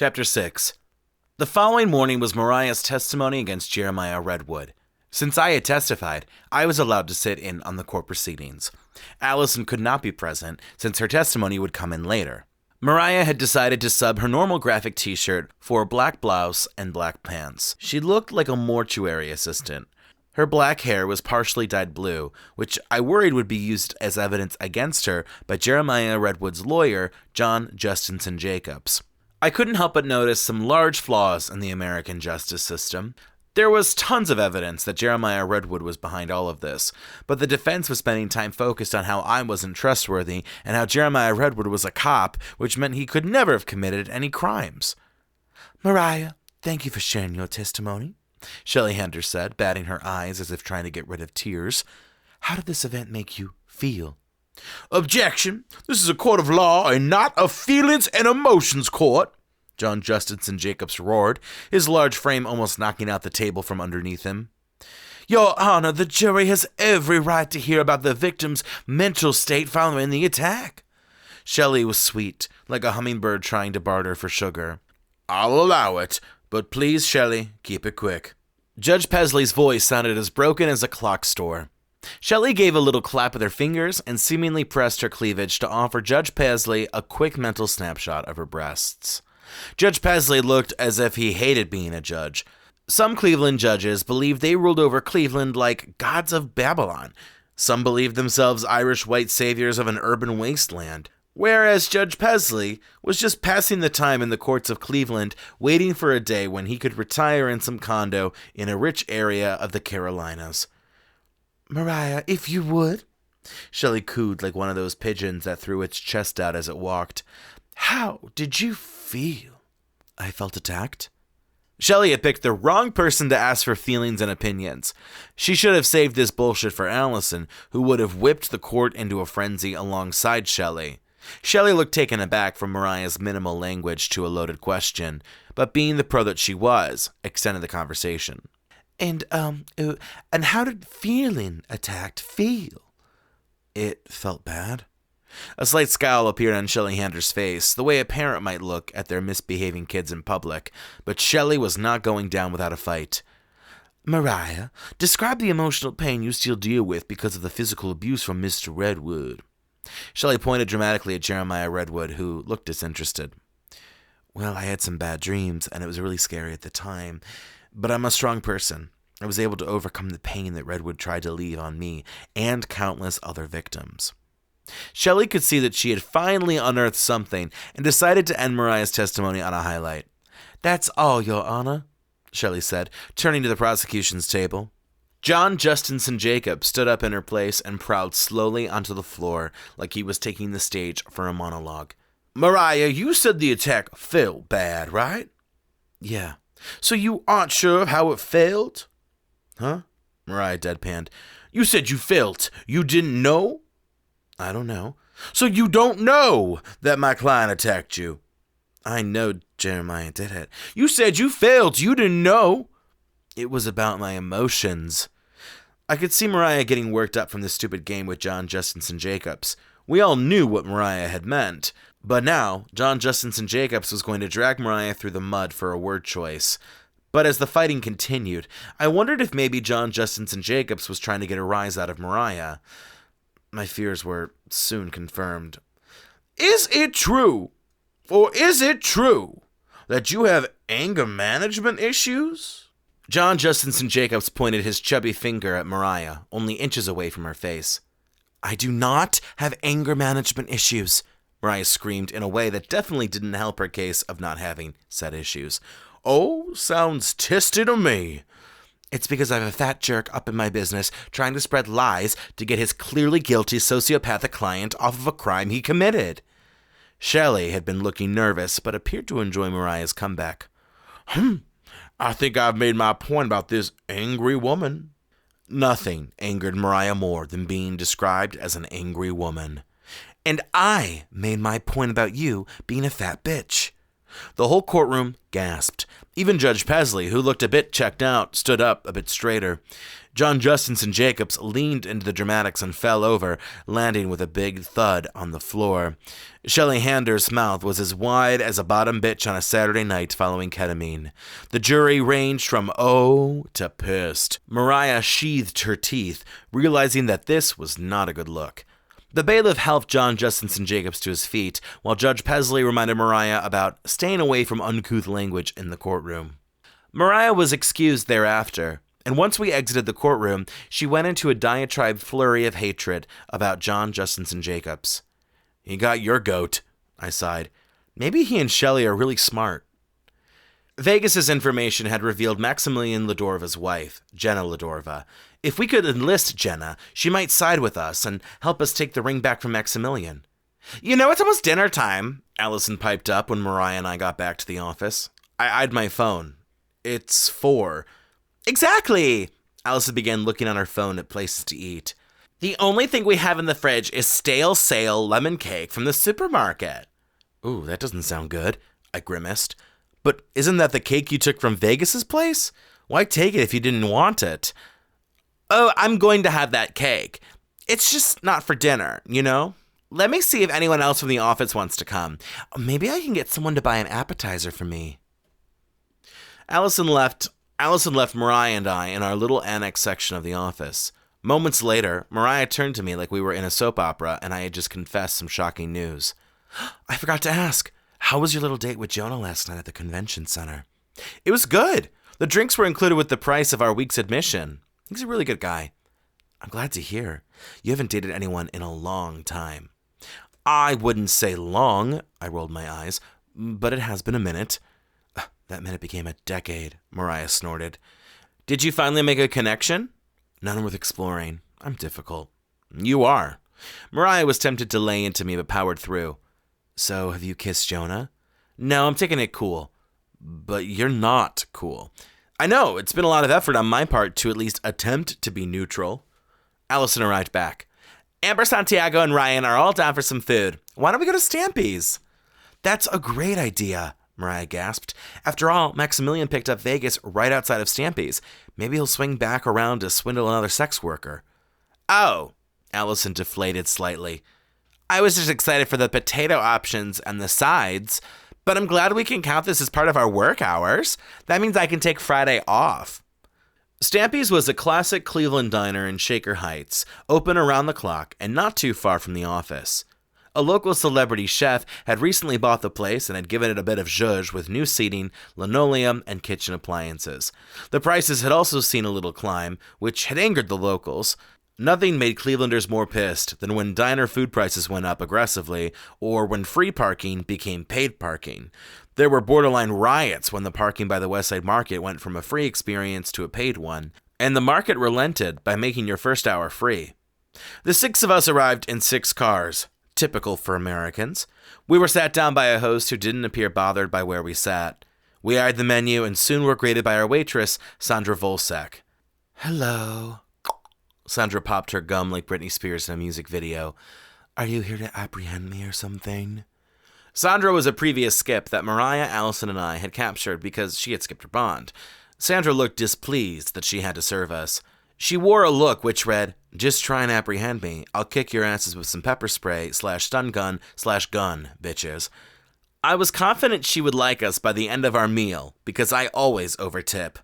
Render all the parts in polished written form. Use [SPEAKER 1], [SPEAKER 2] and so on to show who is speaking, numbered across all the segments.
[SPEAKER 1] Chapter 6. The following morning was Mariah's testimony against Jeremiah Redwood. Since I had testified, I was allowed to sit in on the court proceedings. Alison could not be present, since her testimony would come in later. Mariah had decided to sub her normal graphic t-shirt for a black blouse and black pants. She looked like a mortuary assistant. Her black hair was partially dyed blue, which I worried would be used as evidence against her by Jeremiah Redwood's lawyer, John Justinson Jacobs. I couldn't help but notice some large flaws in the American justice system. There was tons of evidence that Jeremiah Redwood was behind all of this, but the defense was spending time focused on how I wasn't trustworthy and how Jeremiah Redwood was a cop, which meant he could never have committed any crimes. "Mariah, thank you for sharing your testimony," Shelley Hander said, batting her eyes as if trying to get rid of tears. "How did this event make you feel?" "Objection! This is a court of law and not a feelings and emotions court," John Justinson Jacobs roared, his large frame almost knocking out the table from underneath him. "Your Honor, the jury has every right to hear about the victim's mental state following the attack." Shelley was sweet, like a hummingbird trying to barter for sugar. "I'll allow it, but please, Shelley, keep it quick." Judge Pesley's voice sounded as broken as a clock store. Shelley gave a little clap with her fingers and seemingly pressed her cleavage to offer Judge Pesley a quick mental snapshot of her breasts. Judge Pesley looked as if he hated being a judge. Some Cleveland judges believed they ruled over Cleveland like gods of Babylon. Some believed themselves Irish white saviors of an urban wasteland. Whereas Judge Pesley was just passing the time in the courts of Cleveland, waiting for a day when he could retire in some condo in a rich area of the Carolinas. "Mariah, if you would," Shelley cooed like one of those pigeons that threw its chest out as it walked. "How did you feel?" "I felt attacked." Shelley had picked the wrong person to ask for feelings and opinions. She should have saved this bullshit for Alison, who would have whipped the court into a frenzy alongside Shelley. Shelley looked taken aback from Mariah's minimal language to a loaded question, but being the pro that she was, extended the conversation. And how did feeling attacked feel?" "It felt bad." A slight scowl appeared on Shelley Hander's face, the way a parent might look at their misbehaving kids in public, but Shelley was not going down without a fight. "Mariah, describe the emotional pain you still deal with because of the physical abuse from Mr. Redwood." Shelley pointed dramatically at Jeremiah Redwood, who looked disinterested. "Well, I had some bad dreams, and it was really scary at the time. But I'm a strong person. I was able to overcome the pain that Redwood tried to leave on me and countless other victims." Shelley could see that she had finally unearthed something and decided to end Mariah's testimony on a highlight. "That's all, Your Honor," Shelley said, turning to the prosecution's table. John Justinson Jacobs stood up in her place and prowled slowly onto the floor like he was taking the stage for a monologue. "Mariah, you said the attack felt bad, right?" "Yeah." "So you aren't sure of how it felt?" "Huh?" Mariah deadpanned. "You said you felt. You didn't know?" "I don't know." "So you don't know that my client attacked you?" "I know Jeremiah did it." "You said you felt. You didn't know." "It was about my emotions." I could see Mariah getting worked up from this stupid game with John Justinson Jacobs. We all knew what Mariah had meant. But now, John Justinson Jacobs was going to drag Mariah through the mud for a word choice. But as the fighting continued, I wondered if maybe John Justinson Jacobs was trying to get a rise out of Mariah. My fears were soon confirmed. "Is it true, or is it true, that you have anger management issues?" John Justinson Jacobs pointed his chubby finger at Mariah, only inches away from her face. "I do not have anger management issues," Mariah screamed in a way that definitely didn't help her case of not having said issues. "Oh, sounds testy to me." "It's because I have a fat jerk up in my business trying to spread lies to get his clearly guilty sociopathic client off of a crime he committed." Shelley had been looking nervous, but appeared to enjoy Mariah's comeback. "I think I've made my point about this angry woman." Nothing angered Mariah more than being described as an angry woman. "And I made my point about you being a fat bitch." The whole courtroom gasped. Even Judge Pesley, who looked a bit checked out, stood up a bit straighter. John Justinson Jacobs leaned into the dramatics and fell over, landing with a big thud on the floor. Shelley Hander's mouth was as wide as a bottom bitch on a Saturday night following ketamine. The jury ranged from oh to pissed. Mariah sheathed her teeth, realizing that this was not a good look. The bailiff helped John Justinson Jacobs to his feet, while Judge Pesley reminded Mariah about staying away from uncouth language in the courtroom. Mariah was excused thereafter, and once we exited the courtroom, she went into a diatribe flurry of hatred about John Justinson Jacobs. "He got your goat," I sighed. "Maybe he and Shelley are really smart." Vegas's information had revealed Maxamillion Ladorva's wife, Jenna Ladorva. If we could enlist Jenna, she might side with us and help us take the ring back from Maxamillion. "You know, it's almost dinner time," Alison piped up when Mariah and I got back to the office. I eyed my phone. "It's 4. "Exactly!" Alison began looking on her phone at places to eat. "The only thing we have in the fridge is stale sale lemon cake from the supermarket." "Ooh, that doesn't sound good," I grimaced. "But isn't that the cake you took from Vegas's place? Why take it if you didn't want it?" "Oh, I'm going to have that cake. It's just not for dinner, you know? Let me see if anyone else from the office wants to come. Maybe I can get someone to buy an appetizer for me." Alison left Mariah and I in our little annex section of the office. Moments later, Mariah turned to me like we were in a soap opera and I had just confessed some shocking news. "I forgot to ask. How was your little date with Jonah last night at the convention center?" "It was good. The drinks were included with the price of our week's admission. He's a really good guy." "I'm glad to hear. You haven't dated anyone in a long time." "I wouldn't say long," I rolled my eyes, "but it has been a minute." "That minute became a decade," Mariah snorted. "Did you finally make a connection?" "None worth exploring. I'm difficult." "You are." Mariah was tempted to lay into me but powered through. "So, have you kissed Jonah?" "No, I'm taking it cool." "But you're not cool." "I know, it's been a lot of effort on my part to at least attempt to be neutral." Alison arrived back. "Amber, Santiago, and Ryan are all down for some food. Why don't we go to Stampy's?" "That's a great idea," Mariah gasped. "After all, Maxamillion picked up Vegas right outside of Stampy's. Maybe he'll swing back around to swindle another sex worker." "Oh," Alison deflated slightly. "I was just excited for the potato options and the sides, but I'm glad we can count this as part of our work hours. That means I can take Friday off." Stampy's was a classic Cleveland diner in Shaker Heights, open around the clock and not too far from the office. A local celebrity chef had recently bought the place and had given it a bit of zhuzh with new seating, linoleum, and kitchen appliances. The prices had also seen a little climb, which had angered the locals. Nothing made Clevelanders more pissed than when diner food prices went up aggressively or when free parking became paid parking. There were borderline riots when the parking by the Westside Market went from a free experience to a paid one, and the market relented by making your first hour free. The 6 of us arrived in 6 cars, typical for Americans. We were sat down by a host who didn't appear bothered by where we sat. We eyed the menu and soon were greeted by our waitress, Sandra Volsek. "Hello." Sandra popped her gum like Britney Spears in a music video. "Are you here to apprehend me or something?" Sandra was a previous skip that Mariah, Alison, and I had captured because she had skipped her bond. Sandra looked displeased that she had to serve us. She wore a look which read, "Just try and apprehend me. I'll kick your asses with some pepper spray / stun gun / gun, bitches." I was confident she would like us by the end of our meal because I always overtip.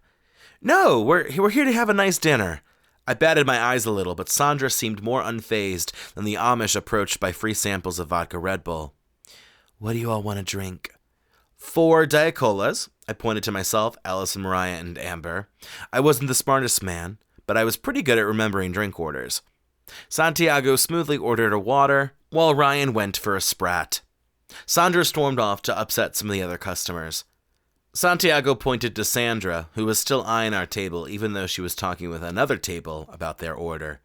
[SPEAKER 1] "No, we're here to have a nice dinner." I batted my eyes a little, but Sandra seemed more unfazed than the Amish approached by free samples of vodka Red Bull. "What do you all want to drink?" 4 Diet Colas. I pointed to myself, Alison, Mariah, and Amber. I wasn't the smartest man, but I was pretty good at remembering drink orders. Santiago smoothly ordered a water, while Ryan went for a Sprat. Sandra stormed off to upset some of the other customers. Santiago pointed to Sandra, who was still eyeing our table even though she was talking with another table about their order.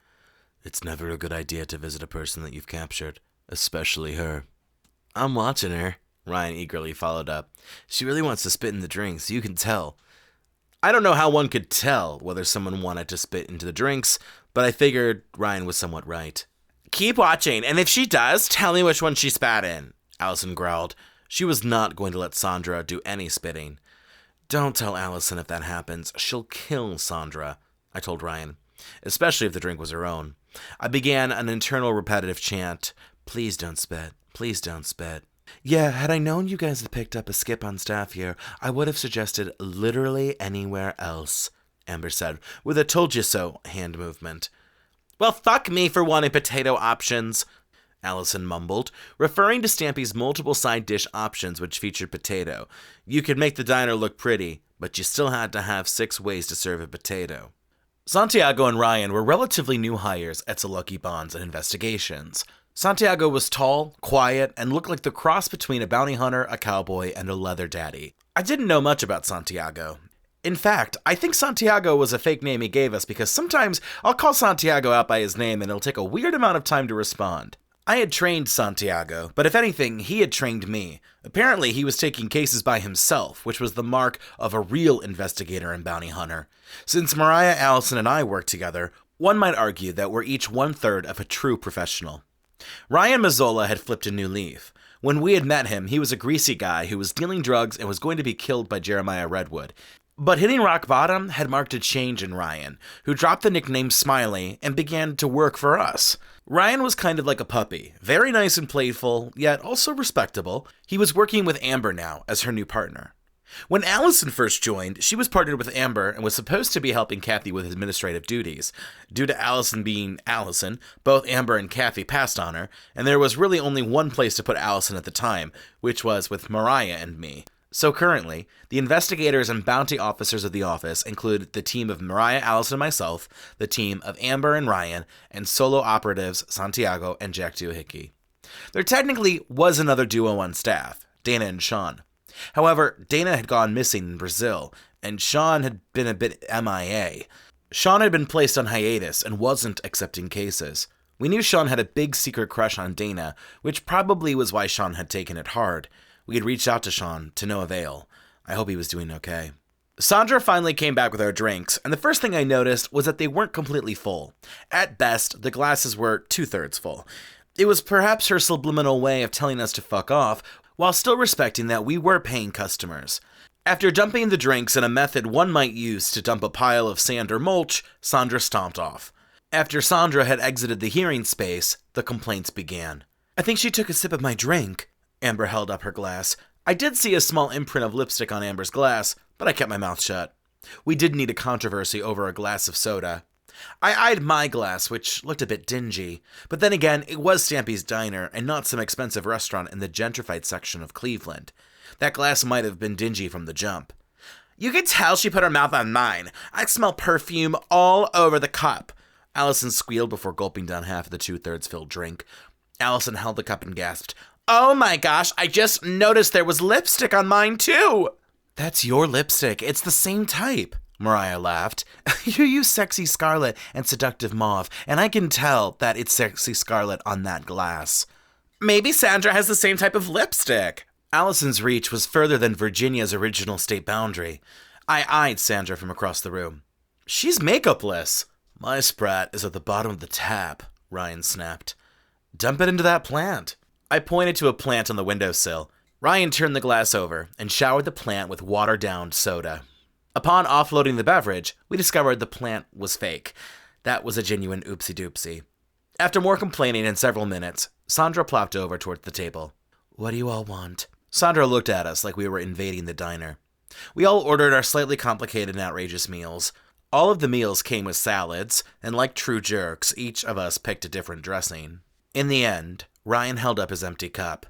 [SPEAKER 1] "It's never a good idea to visit a person that you've captured, especially her." "I'm watching her," Ryan eagerly followed up. "She really wants to spit in the drinks, you can tell." I don't know how one could tell whether someone wanted to spit into the drinks, but I figured Ryan was somewhat right. "Keep watching, and if she does, tell me which one she spat in," Alison growled. She was not going to let Sandra do any spitting. Don't tell Alison if that happens. She'll kill Sandra, I told Ryan, especially if the drink was her own. I began an internal repetitive chant, please don't spit, please don't spit. Yeah, had I known you guys had picked up a skip on staff here, I would have suggested literally anywhere else, Amber said, with a told-you-so hand movement. Well, fuck me for wanting potato options, Alison mumbled, referring to Stampy's multiple side dish options which featured potato. You could make the diner look pretty, but you still had to have 6 ways to serve a potato. Santiago and Ryan were relatively new hires at Lucky Bonds and Investigations. Santiago was tall, quiet, and looked like the cross between a bounty hunter, a cowboy, and a leather daddy. I didn't know much about Santiago. In fact, I think Santiago was a fake name he gave us because sometimes I'll call Santiago out by his name and it'll take a weird amount of time to respond. I had trained Santiago, but if anything, he had trained me. Apparently, he was taking cases by himself, which was the mark of a real investigator and bounty hunter. Since Mariah, Alison, and I worked together, one might argue that we're each 1/3 of a true professional. Ryan Mazzola had flipped a new leaf. When we had met him, he was a greasy guy who was dealing drugs and was going to be killed by Jeremiah Redwood. But hitting rock bottom had marked a change in Ryan, who dropped the nickname Smiley and began to work for us. Ryan was kind of like a puppy, very nice and playful, yet also respectable. He was working with Amber now as her new partner. When Alison first joined, she was partnered with Amber and was supposed to be helping Kathy with administrative duties. Due to Alison being Alison, both Amber and Kathy passed on her, and there was really only one place to put Alison at the time, which was with Mariah and me. So currently, the investigators and bounty officers of the office include the team of Mariah, Alison, and myself, the team of Amber and Ryan, and solo operatives Santiago and Jack Douhicky. There technically was another duo on staff, Dana and Sean. However, Dana had gone missing in Brazil, and Sean had been a bit MIA. Sean had been placed on hiatus and wasn't accepting cases. We knew Sean had a big secret crush on Dana, which probably was why Sean had taken it hard. We had reached out to Sean, to no avail. I hope he was doing okay. Sandra finally came back with our drinks, and the first thing I noticed was that they weren't completely full. At best, the glasses were 2/3 full. It was perhaps her subliminal way of telling us to fuck off, while still respecting that we were paying customers. After dumping the drinks in a method one might use to dump a pile of sand or mulch, Sandra stomped off. After Sandra had exited the hearing space, the complaints began. I think she took a sip of my drink. Amber held up her glass. I did see a small imprint of lipstick on Amber's glass, but I kept my mouth shut. We did need a controversy over a glass of soda. I eyed my glass, which looked a bit dingy, but then again, it was Stampy's Diner and not some expensive restaurant in the gentrified section of Cleveland. That glass might have been dingy from the jump. You could tell she put her mouth on mine. I smell perfume all over the cup. Alison squealed before gulping down half of the 2/3 filled drink. Alison held the cup and gasped, Oh my gosh, I just noticed there was lipstick on mine too! That's your lipstick. It's the same type. Mariah laughed. You use sexy scarlet and seductive mauve, and I can tell that it's sexy scarlet on that glass. Maybe Sandra has the same type of lipstick. Alison's reach was further than Virginia's original state boundary. I eyed Sandra from across the room. She's makeupless. My sprat is at the bottom of the tap, Ryan snapped. Dump it into that plant. I pointed to a plant on the windowsill. Ryan turned the glass over and showered the plant with watered-down soda. Upon offloading the beverage, we discovered the plant was fake. That was a genuine oopsie-doopsie. After more complaining in several minutes, Sandra plopped over toward the table. What do you all want? Sandra looked at us like we were invading the diner. We all ordered our slightly complicated and outrageous meals. All of the meals came with salads, and like true jerks, each of us picked a different dressing. In the end, Ryan held up his empty cup.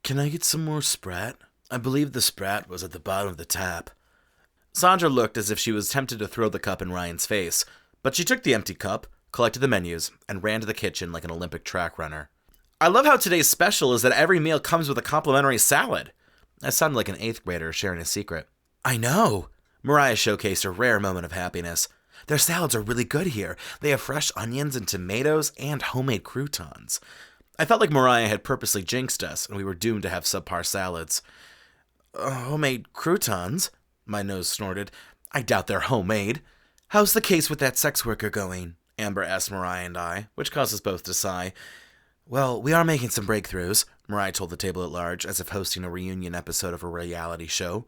[SPEAKER 1] Can I get some more sprat? I believe the sprat was at the bottom of the tap. Sandra looked as if she was tempted to throw the cup in Ryan's face, but she took the empty cup, collected the menus, and ran to the kitchen like an Olympic track runner. I love how today's special is that every meal comes with a complimentary salad. I sounded like an 8th grader sharing a secret. I know. Mariah showcased a rare moment of happiness. Their salads are really good here. They have fresh onions and tomatoes and homemade croutons. I felt like Mariah had purposely jinxed us, and we were doomed to have subpar salads. Homemade croutons? My nose snorted. I doubt they're homemade. How's the case with that sex worker going? Amber asked Mariah and I, which caused us both to sigh. Well, we are making some breakthroughs, Mariah told the table at large, as if hosting a reunion episode of a reality show.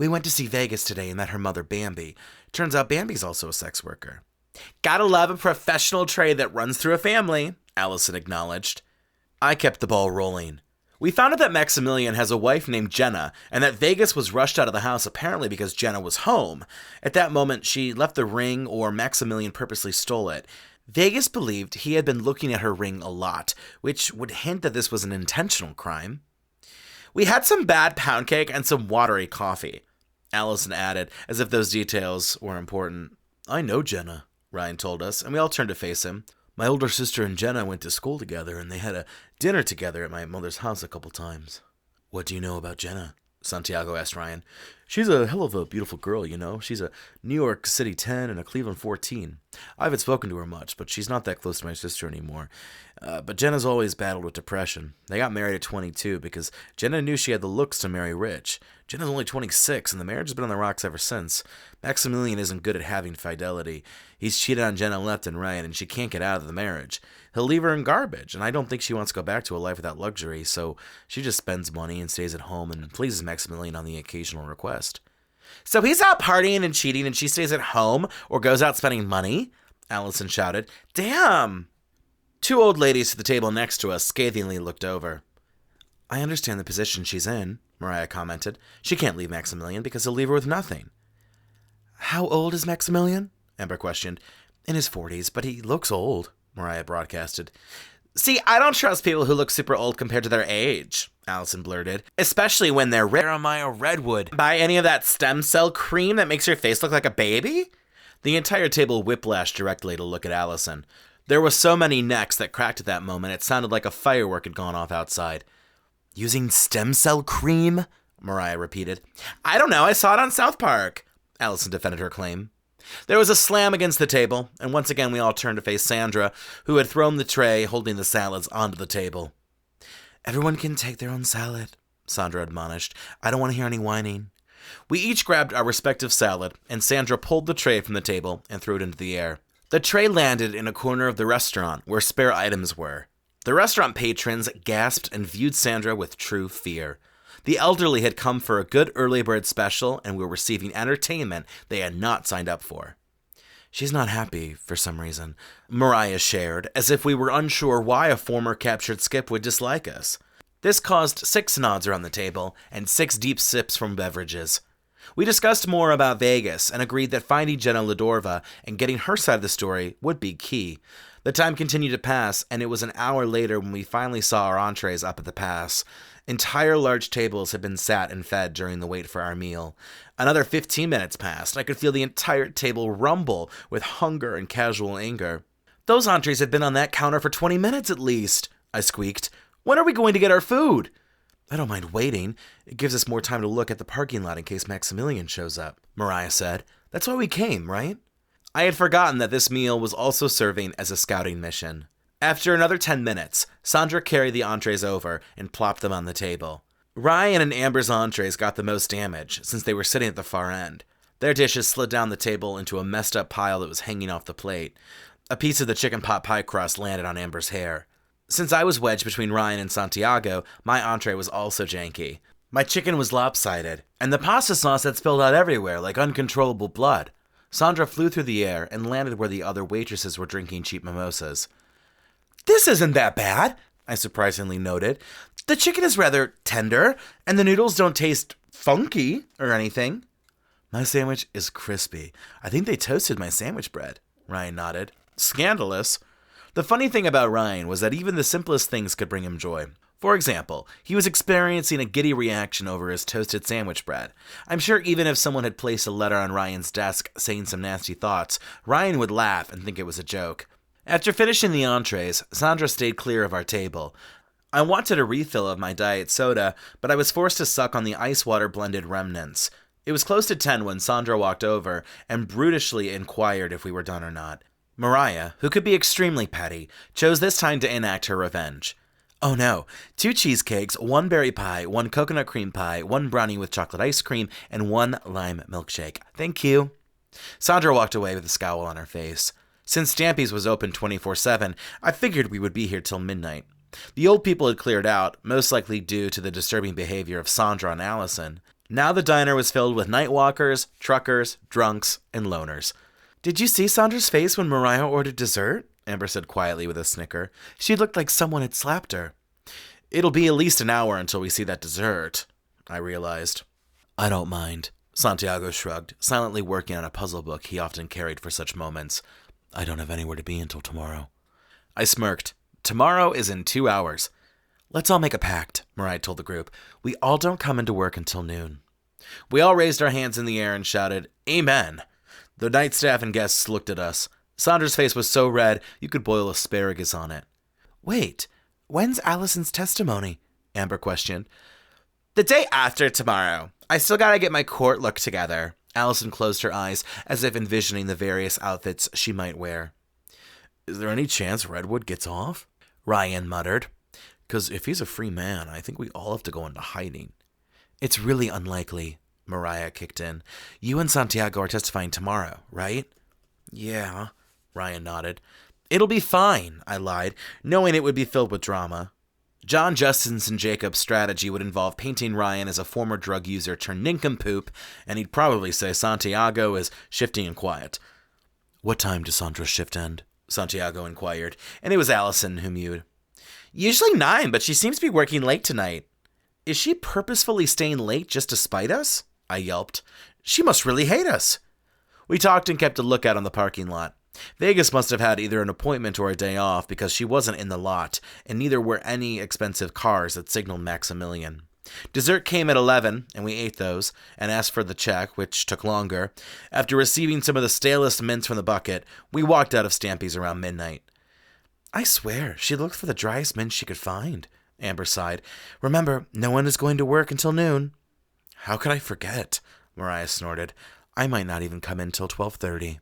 [SPEAKER 1] We went to see Vegas today and met her mother, Bambi. Turns out Bambi's also a sex worker. Gotta love a professional trade that runs through a family, Alison acknowledged. I kept the ball rolling. We found out that Maxamillion has a wife named Jenna, and that Vegas was rushed out of the house apparently because Jenna was home. At that moment, she left the ring, or Maxamillion purposely stole it. Vegas believed he had been looking at her ring a lot, which would hint that this was an intentional crime. We had some bad pound cake and some watery coffee, Alison added, as if those details were important. I know Jenna, Ryan told us, and we all turned to face him. My older sister and Jenna went to school together, and they had a dinner together at my mother's house a couple times. What do you know about Jenna? Santiago asked Ryan. She's a hell of a beautiful girl, you know. She's a New York City 10 and a Cleveland 14. I haven't spoken to her much, but she's not that close to my sister anymore. But Jenna's always battled with depression. They got married at 22 because Jenna knew she had the looks to marry rich. Jenna's only 26, and the marriage has been on the rocks ever since. Maxamillion isn't good at having fidelity. He's cheated on Jenna left and right, and she can't get out of the marriage. He'll leave her in garbage, and I don't think she wants to go back to a life without luxury, so she just spends money and stays at home and pleases Maxamillion on the occasional request. So he's out partying and cheating, and she stays at home or goes out spending money? Alison shouted. Damn! Two old ladies at the table next to us scathingly looked over. I understand the position she's in, Mariah commented. She can't leave Maxamillion because he'll leave her with nothing. How old is Maxamillion? Amber questioned. In his 40s, but he looks old, Mariah broadcasted. See, I don't trust people who look super old compared to their age, Alison blurted. Especially when they're Jeremiah Redwood. Buy any of that stem cell cream that makes your face look like a baby? The entire table whiplashed directly to look at Alison. There were so many necks that cracked at that moment, it sounded like a firework had gone off outside. Using stem cell cream? Mariah repeated. I don't know, I saw it on South Park, Alison defended her claim. There was a slam against the table, and once again we all turned to face Sandra, who had thrown the tray holding the salads onto the table. Everyone can take their own salad, Sandra admonished. I don't want to hear any whining. We each grabbed our respective salad, and Sandra pulled the tray from the table and threw it into the air. The tray landed in a corner of the restaurant where spare items were. The restaurant patrons gasped and viewed Sandra with true fear. The elderly had come for a good early bird special and were receiving entertainment they had not signed up for. She's not happy, for some reason, Mariah shared, as if we were unsure why a former captured skip would dislike us. This caused 6 nods around the table and 6 deep sips from beverages. We discussed more about Vegas and agreed that finding Jenna Ladorva and getting her side of the story would be key. The time continued to pass, and it was an hour later when we finally saw our entrees up at the pass. Entire large tables had been sat and fed during the wait for our meal. Another 15 minutes passed, and I could feel the entire table rumble with hunger and casual anger. Those entrees had been on that counter for 20 minutes at least, I squeaked. When are we going to get our food? I don't mind waiting. It gives us more time to look at the parking lot in case Maxamillion shows up, Mariah said. That's why we came, right? I had forgotten that this meal was also serving as a scouting mission. After another 10 minutes, Sandra carried the entrees over and plopped them on the table. Ryan and Amber's entrees got the most damage, since they were sitting at the far end. Their dishes slid down the table into a messed up pile that was hanging off the plate. A piece of the chicken pot pie crust landed on Amber's hair. Since I was wedged between Ryan and Santiago, my entree was also janky. My chicken was lopsided, and the pasta sauce had spilled out everywhere like uncontrollable blood. Sandra flew through the air and landed where the other waitresses were drinking cheap mimosas. This isn't that bad, I surprisingly noted. The chicken is rather tender, and the noodles don't taste funky or anything. My sandwich is crispy. I think they toasted my sandwich bread, Ryan nodded. Scandalous. The funny thing about Ryan was that even the simplest things could bring him joy. For example, he was experiencing a giddy reaction over his toasted sandwich bread. I'm sure even if someone had placed a letter on Ryan's desk saying some nasty thoughts, Ryan would laugh and think it was a joke. After finishing the entrees, Sandra stayed clear of our table. I wanted a refill of my diet soda, but I was forced to suck on the ice water blended remnants. It was close to 10 when Sandra walked over and brutishly inquired if we were done or not. Mariah, who could be extremely petty, chose this time to enact her revenge. Oh no, 2 cheesecakes, 1 berry pie, 1 coconut cream pie, 1 brownie with chocolate ice cream, and 1 lime milkshake. Thank you. Sandra walked away with a scowl on her face. Since Stampy's was open 24/7, I figured we would be here till midnight. The old people had cleared out, most likely due to the disturbing behavior of Sandra and Alison. Now the diner was filled with nightwalkers, truckers, drunks, and loners. "Did you see Saundra's face when Mariah ordered dessert?" Amber said quietly with a snicker. "She looked like someone had slapped her." "It'll be at least an hour until we see that dessert," I realized. "I don't mind," Santiago shrugged, silently working on a puzzle book he often carried for such moments. "I don't have anywhere to be until tomorrow." I smirked. "Tomorrow is in 2 hours." "Let's all make a pact," Mariah told the group. "We all don't come into work until noon." We all raised our hands in the air and shouted, "Amen." The night staff and guests looked at us. Saundra's face was so red you could boil asparagus on it. "Wait, when's Alison's testimony?" Amber questioned. "The day after tomorrow. I still gotta get my court look together." Alison closed her eyes, as if envisioning the various outfits she might wear. "Is there any chance Redwood gets off?" Ryan muttered. "'Cause if he's a free man, I think we all have to go into hiding." "It's really unlikely," Mariah kicked in. "You and Santiago are testifying tomorrow, right?" "Yeah," Ryan nodded. "It'll be fine," I lied, knowing it would be filled with drama. John Justin's and Jacob's strategy would involve painting Ryan as a former drug user turned nincompoop, and he'd probably say Santiago is shifty and quiet. "What time does Sandra's shift end?" Santiago inquired, and it was Alison who mewed. "Usually 9, but she seems to be working late tonight." "Is she purposefully staying late just to spite us?" I yelped. "She must really hate us." We talked and kept a lookout on the parking lot. Vegas must have had either an appointment or a day off because she wasn't in the lot, and neither were any expensive cars that signaled Maxamillion. Dessert came at 11, and we ate those, and asked for the check, which took longer. After receiving some of the stalest mints from the bucket, we walked out of Stampy's around midnight. "I swear, she looked for the driest mint she could find," Amber sighed. "Remember, no one is going to work until noon." "How could I forget?" Mariah snorted. "I might not even come in till 12:30.